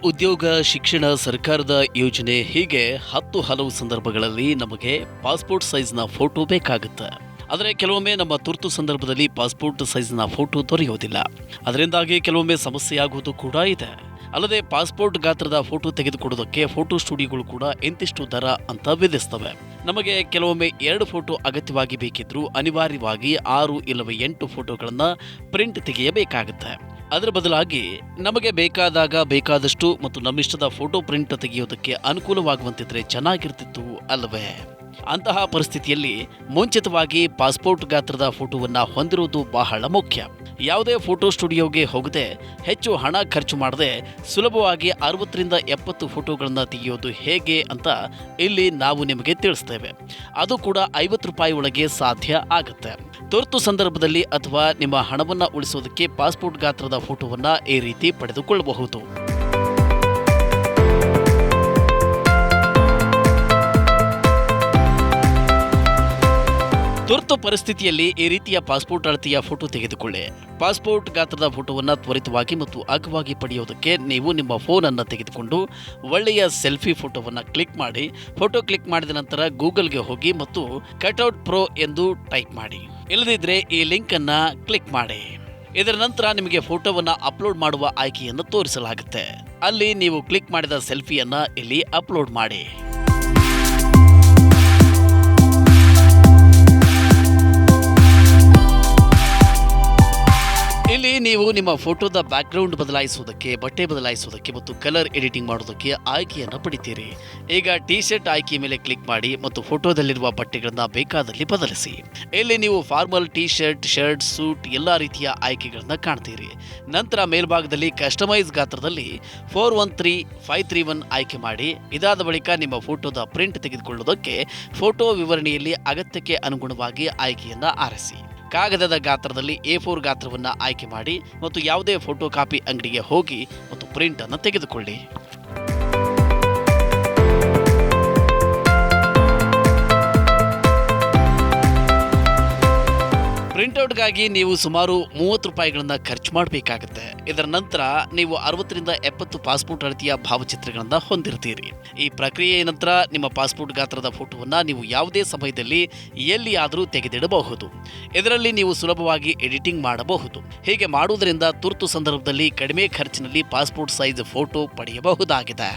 ಉದ್ಯೋಗ, ಶಿಕ್ಷಣ, ಸರ್ಕಾರದ ಯೋಜನೆ ಹೀಗೆ ಹಲವು ಸಂದರ್ಭಗಳಲ್ಲಿ ನಮಗೆ ಪಾಸ್ಪೋರ್ಟ್ ಸೈಜ್ನ ಫೋಟೋ ಬೇಕಾಗುತ್ತೆ. ಆದರೆ ಕೆಲವೊಮ್ಮೆ ನಮ್ಮ ತುರ್ತು ಸಂದರ್ಭದಲ್ಲಿ ಪಾಸ್ಪೋರ್ಟ್ ಸೈಜ್ನ ಫೋಟೋ ದೊರೆಯುವುದಿಲ್ಲ. ಅದರಿಂದಾಗಿ ಕೆಲವೊಮ್ಮೆ ಸಮಸ್ಯೆಯಾಗುವುದು ಕೂಡ ಇದೆ. ಅಲ್ಲದೆ ಪಾಸ್ಪೋರ್ಟ್ ಗಾತ್ರದ ಫೋಟೋ ತೆಗೆದುಕೊಡೋದಕ್ಕೆ ಫೋಟೋ ಸ್ಟುಡಿಯೋಗಳು ಕೂಡ ಇಂತಿಷ್ಟು ದರ ಅಂತ ವಿಧಿಸ್ತವೆ. ನಮಗೆ ಕೆಲವೊಮ್ಮೆ 2 ಫೋಟೋ ಅಗತ್ಯವಾಗಿ ಬೇಕಿದ್ರೂ ಅನಿವಾರ್ಯವಾಗಿ 6 ಇಲ್ಲವೇ 8 ಫೋಟೋಗಳನ್ನು ಪ್ರಿಂಟ್ ತೆಗೆಯಬೇಕಾಗುತ್ತೆ. ಅದರ ಬದಲಾಗಿ ನಮಗೆ ಬೇಕಾದಷ್ಟು ಮತ್ತು ನಮ್ಮಿಷ್ಟದ ಫೋಟೋ ಪ್ರಿಂಟ್ ತೆಗೆಯೋದಕ್ಕೆ ಅನುಕೂಲವಾಗುವಂತಿದ್ರೆ ಚೆನ್ನಾಗಿರ್ತಿತ್ತು ಅಲ್ಲವೇ? ಅಂತಹ ಪರಿಸ್ಥಿತಿಯಲ್ಲಿ ಮುಂಚಿತವಾಗಿ ಪಾಸ್ಪೋರ್ಟ್ ಗಾತ್ರದ ಫೋಟೋವನ್ನು ಹೊಂದಿರುವುದು ಬಹಳ ಮುಖ್ಯ. ಯಾವುದೇ ಫೋಟೋ ಸ್ಟುಡಿಯೋಗೆ ಹೋಗದೆ ಹೆಚ್ಚು ಹಣ ಖರ್ಚು ಮಾಡದೆ ಸುಲಭವಾಗಿ 60ರಿಂದ 70 ಫೋಟೋಗಳನ್ನು ತೆಗೆಯೋದು ಹೇಗೆ ಅಂತ ಇಲ್ಲಿ ನಾವು ನಿಮಗೆ ತಿಳಿಸ್ತೇವೆ. ಅದು ಕೂಡ 50 ರೂಪಾಯಿ ಒಳಗೆ ಸಾಧ್ಯ ಆಗುತ್ತೆ. ತುರ್ತು ಸಂದರ್ಭದಲ್ಲಿ ಅಥವಾ ನಿಮ್ಮ ಹಣವನ್ನು ಉಳಿಸೋದಕ್ಕೆ ಪಾಸ್ಪೋರ್ಟ್ ಗಾತ್ರದ ಫೋಟೋವನ್ನು ಈ ರೀತಿ ಪಡೆದುಕೊಳ್ಳಬಹುದು. ತುರ್ತು ಪರಿಸ್ಥಿತಿಯಲ್ಲಿ ಈ ರೀತಿಯ ಪಾಸ್ಪೋರ್ಟ್ ಅಳತೆಯ ಫೋಟೋ ತೆಗೆದುಕೊಳ್ಳಿ. ಪಾಸ್ಪೋರ್ಟ್ ಗಾತ್ರದ ಫೋಟೋವನ್ನು ತ್ವರಿತವಾಗಿ ಮತ್ತು ಅಗ್ಗವಾಗಿ ಪಡೆಯೋದಕ್ಕೆ ನೀವು ನಿಮ್ಮ ಫೋನನ್ನು ತೆಗೆದುಕೊಂಡು ಒಳ್ಳೆಯ ಸೆಲ್ಫಿ ಫೋಟೋವನ್ನು ಕ್ಲಿಕ್ ಮಾಡಿ. ಫೋಟೋ ಕ್ಲಿಕ್ ಮಾಡಿದ ನಂತರ ಗೂಗಲ್ಗೆ ಹೋಗಿ ಮತ್ತು ಕಟ್ಔಟ್ ಪ್ರೋ ಎಂದು ಟೈಪ್ ಮಾಡಿ. ಇಲ್ಲದಿದ್ದರೆ ಈ ಲಿಂಕನ್ನು ಕ್ಲಿಕ್ ಮಾಡಿ. ಇದರ ನಂತರ ನಿಮಗೆ ಫೋಟೋವನ್ನು ಅಪ್ಲೋಡ್ ಮಾಡುವ ಆಯ್ಕೆಯನ್ನು ತೋರಿಸಲಾಗುತ್ತೆ. ಅಲ್ಲಿ ನೀವು ಕ್ಲಿಕ್ ಮಾಡಿದ ಸೆಲ್ಫಿಯನ್ನು ಇಲ್ಲಿ ಅಪ್ಲೋಡ್ ಮಾಡಿ. ಇಲ್ಲಿ ನೀವು ನಿಮ್ಮ ಫೋಟೋದ ಬ್ಯಾಕ್ಗ್ರೌಂಡ್ ಬದಲಾಯಿಸುವುದಕ್ಕೆ, ಬಟ್ಟೆ ಬದಲಾಯಿಸುವುದಕ್ಕೆ ಮತ್ತು ಕಲರ್ ಎಡಿಟಿಂಗ್ ಮಾಡೋದಕ್ಕೆ ಆಯ್ಕೆಯನ್ನು ಪಡಿತೀರಿ. ಈಗ ಟಿ ಶರ್ಟ್ ಆಯ್ಕೆ ಮೇಲೆ ಕ್ಲಿಕ್ ಮಾಡಿ ಮತ್ತು ಫೋಟೋದಲ್ಲಿರುವ ಬಟ್ಟೆಗಳನ್ನು ಬೇಕಾದಲ್ಲಿ ಬದಲಿಸಿ. ಇಲ್ಲಿ ನೀವು formal T shirt, shirt, suit ಎಲ್ಲ ರೀತಿಯ ಆಯ್ಕೆಗಳನ್ನು ಕಾಣ್ತೀರಿ. ನಂತರ ಮೇಲ್ಭಾಗದಲ್ಲಿ ಕಸ್ಟಮೈಸ್ ಗಾತ್ರದಲ್ಲಿ 413531 ಆಯ್ಕೆ ಮಾಡಿ. ಇದಾದ ಬಳಿಕ ನಿಮ್ಮ ಫೋಟೋದ ಪ್ರಿಂಟ್ ತೆಗೆದುಕೊಳ್ಳುವುದಕ್ಕೆ ಫೋಟೋ ವಿವರಣೆಯಲ್ಲಿ ಅಗತ್ಯಕ್ಕೆ ಅನುಗುಣವಾಗಿ ಆಯ್ಕೆಯನ್ನು ಆರಿಸಿ. ಕಾಗದದ ಗಾತ್ರದಲ್ಲಿ A4 ಗಾತ್ರವನ್ನು ಆಯ್ಕೆ ಮಾಡಿ ಮತ್ತು ಯಾವುದೇ ಫೋಟೋ ಕಾಪಿ ಅಂಗಡಿಗೆ ಹೋಗಿ ಮತ್ತು ಪ್ರಿಂಟ್ ಅನ್ನು ತೆಗೆದುಕೊಳ್ಳಿ. ಪ್ರಿಂಟ್ಔಟ್ಗಾಗಿ ನೀವು ಸುಮಾರು 30 ರೂಪಾಯಿಗಳನ್ನು ಖರ್ಚು ಮಾಡಬೇಕಾಗುತ್ತೆ. ಇದರ ನಂತರ ನೀವು 60ರಿಂದ 70 ಪಾಸ್ಪೋರ್ಟ್ ಅಳತೆಯ ಭಾವಚಿತ್ರಗಳನ್ನು ಹೊಂದಿರ್ತೀರಿ. ಈ ಪ್ರಕ್ರಿಯೆಯ ನಂತರ ನಿಮ್ಮ ಪಾಸ್ಪೋರ್ಟ್ ಗಾತ್ರದ ಫೋಟೋವನ್ನು ನೀವು ಯಾವುದೇ ಸಮಯದಲ್ಲಿ ಎಲ್ಲಿಯಾದರೂ ತೆಗೆದಿಡಬಹುದು. ಇದರಲ್ಲಿ ನೀವು ಸುಲಭವಾಗಿ ಎಡಿಟಿಂಗ್ ಮಾಡಬಹುದು. ಹೀಗೆ ಮಾಡುವುದರಿಂದ ತುರ್ತು ಸಂದರ್ಭದಲ್ಲಿ ಕಡಿಮೆ ಖರ್ಚಿನಲ್ಲಿ ಪಾಸ್ಪೋರ್ಟ್ ಸೈಜ್ ಫೋಟೋ ಪಡೆಯಬಹುದಾಗಿದೆ.